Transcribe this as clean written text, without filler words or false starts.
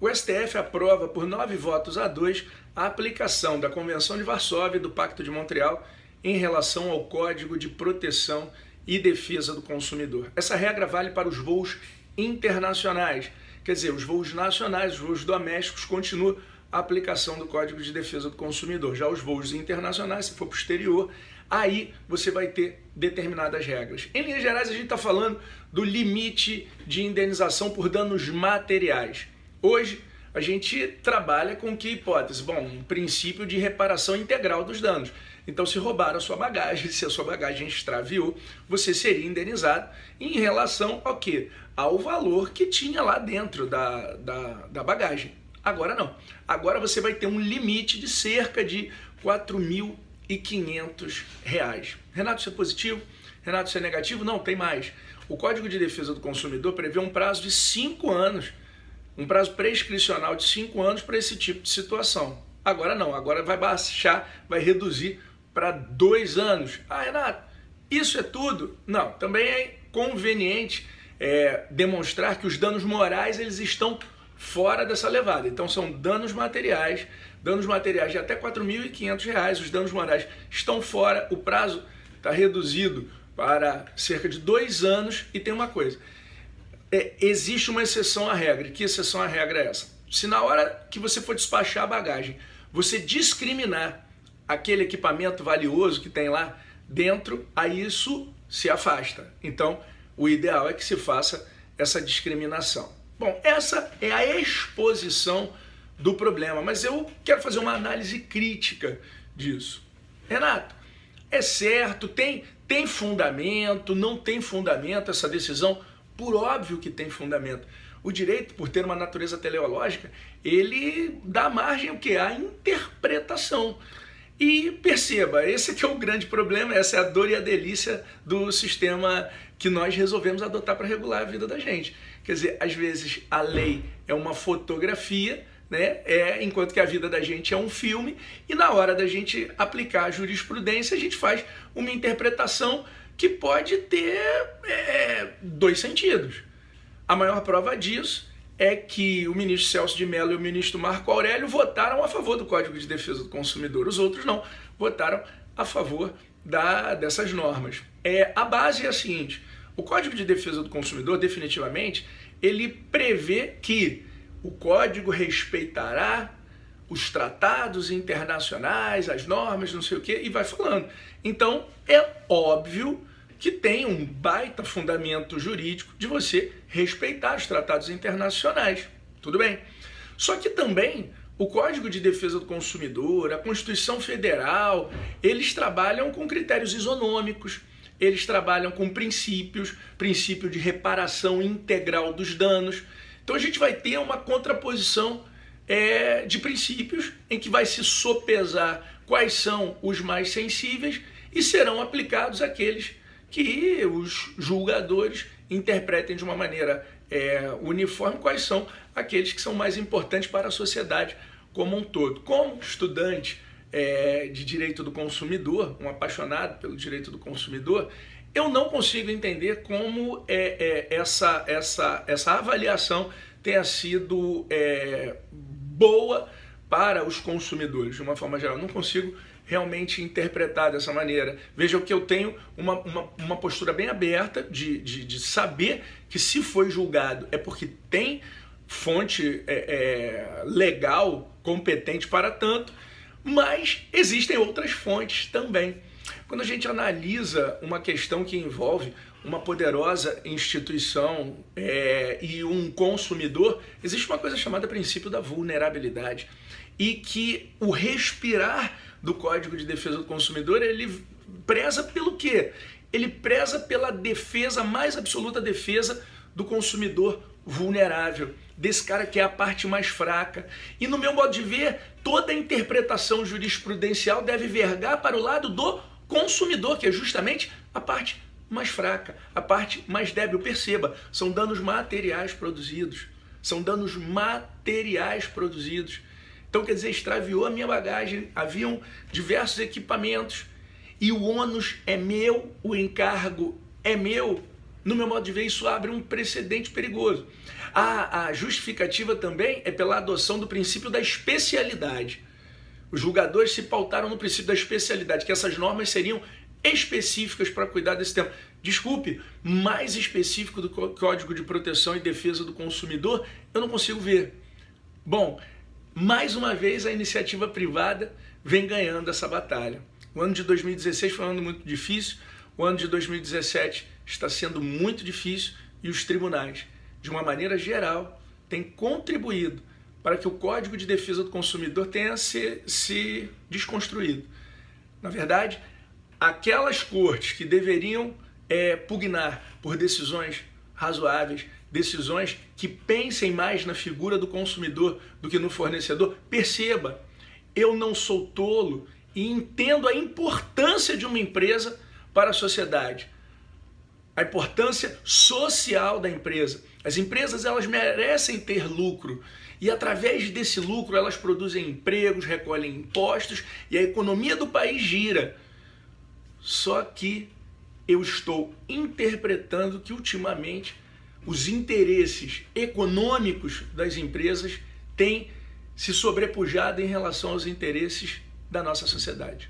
O STF aprova por 9 votos a 2 a aplicação da Convenção de Varsóvia e do Pacto de Montreal em relação ao Código de Proteção e Defesa do Consumidor. Essa regra vale para os voos internacionais, quer dizer, os voos nacionais, os voos domésticos, continua a aplicação do Código de Defesa do Consumidor. Já os voos internacionais, se for para o exterior, aí você vai ter determinadas regras. Em linhas gerais, a gente está falando do limite de indenização por danos materiais. Hoje, a gente trabalha com que hipótese? Bom, um princípio de reparação integral dos danos. Então, se roubaram a sua bagagem, se a sua bagagem extraviou, você seria indenizado em relação ao quê? Ao valor que tinha lá dentro da bagagem. Agora não. Agora você vai ter um limite de cerca de R$ 4.500. Renato, isso é positivo? Renato, isso é negativo? Não, tem mais. O Código de Defesa do Consumidor prevê um prazo de 5 anos, um prazo prescricional de 5 anos para esse tipo de situação. Agora não, agora vai baixar, vai reduzir para 2 anos. Ah, Renato, isso é tudo? Não, também é conveniente demonstrar que os danos morais eles estão fora dessa levada. Então são danos materiais de até R$ 4.500, os danos morais estão fora, o prazo está reduzido para cerca de 2 anos e tem uma coisa, existe uma exceção à regra. E que exceção à regra é essa? Se na hora que você for despachar a bagagem, você discriminar aquele equipamento valioso que tem lá dentro, aí isso se afasta. Então, o ideal é que se faça essa discriminação. Bom, essa é a exposição do problema, mas eu quero fazer uma análise crítica disso. Renato, é certo, tem fundamento, não tem fundamento essa decisão? Por óbvio que tem fundamento. O direito, por ter uma natureza teleológica, ele dá margem ao quê? À interpretação. E perceba, esse aqui é o grande problema, essa é a dor e a delícia do sistema que nós resolvemos adotar para regular a vida da gente. Quer dizer, às vezes a lei é uma fotografia, né? Enquanto que a vida da gente é um filme, e na hora da gente aplicar a jurisprudência, a gente faz uma interpretação que pode ter 2 sentidos. A maior prova disso é que o ministro Celso de Mello e o ministro Marco Aurélio votaram a favor do Código de Defesa do Consumidor. Os outros não, votaram a favor dessas normas. A base é a seguinte: o Código de Defesa do Consumidor, definitivamente, ele prevê que o Código respeitará os tratados internacionais, as normas, não sei o quê, e vai falando. Então, é óbvio que tem um baita fundamento jurídico de você respeitar os tratados internacionais. Tudo bem. Só que também o Código de Defesa do Consumidor, a Constituição Federal, eles trabalham com critérios isonômicos, eles trabalham com princípio de reparação integral dos danos. Então a gente vai ter uma contraposição de princípios em que vai se sopesar quais são os mais sensíveis e serão aplicados aqueles que os julgadores interpretem de uma maneira uniforme quais são aqueles que são mais importantes para a sociedade como um todo. Como estudante de direito do consumidor, um apaixonado pelo direito do consumidor, eu não consigo entender como essa avaliação tenha sido boa para os consumidores, de uma forma geral. Não consigo realmente interpretar dessa maneira. Veja que eu tenho uma postura bem aberta de saber que se foi julgado é porque tem fonte legal, competente para tanto, mas existem outras fontes também. Quando a gente analisa uma questão que envolve uma poderosa instituição e um consumidor, existe uma coisa chamada princípio da vulnerabilidade, e que o respirar do Código de Defesa do Consumidor, ele preza pelo quê? Ele preza pela defesa, mais absoluta defesa do consumidor vulnerável, desse cara que é a parte mais fraca. E no meu modo de ver, toda a interpretação jurisprudencial deve vergar para o lado do consumidor, que é justamente a parte mais fraca, a parte mais débil. Perceba, são danos materiais produzidos. São danos materiais produzidos. Então, quer dizer, extraviou a minha bagagem, haviam diversos equipamentos e o ônus é meu, o encargo é meu. No meu modo de ver, isso abre um precedente perigoso. A justificativa também é pela adoção do princípio da especialidade. Os julgadores se pautaram no princípio da especialidade, que essas normas seriam específicas para cuidar desse tema. Desculpe, mais específico do Código de Proteção e Defesa do Consumidor, eu não consigo ver. Bom, mais uma vez a iniciativa privada vem ganhando essa batalha. O ano de 2016 foi um ano muito difícil, o ano de 2017 está sendo muito difícil e os tribunais, de uma maneira geral, têm contribuído para que o Código de Defesa do Consumidor tenha se desconstruído. Na verdade, aquelas cortes que deveriam pugnar por decisões razoáveis, decisões que pensem mais na figura do consumidor do que no fornecedor, perceba, eu não sou tolo e entendo a importância de uma empresa para a sociedade, a importância social da empresa. As empresas, elas merecem ter lucro e através desse lucro elas produzem empregos, recolhem impostos e a economia do país gira. Só que eu estou interpretando que ultimamente os interesses econômicos das empresas têm se sobrepujado em relação aos interesses da nossa sociedade.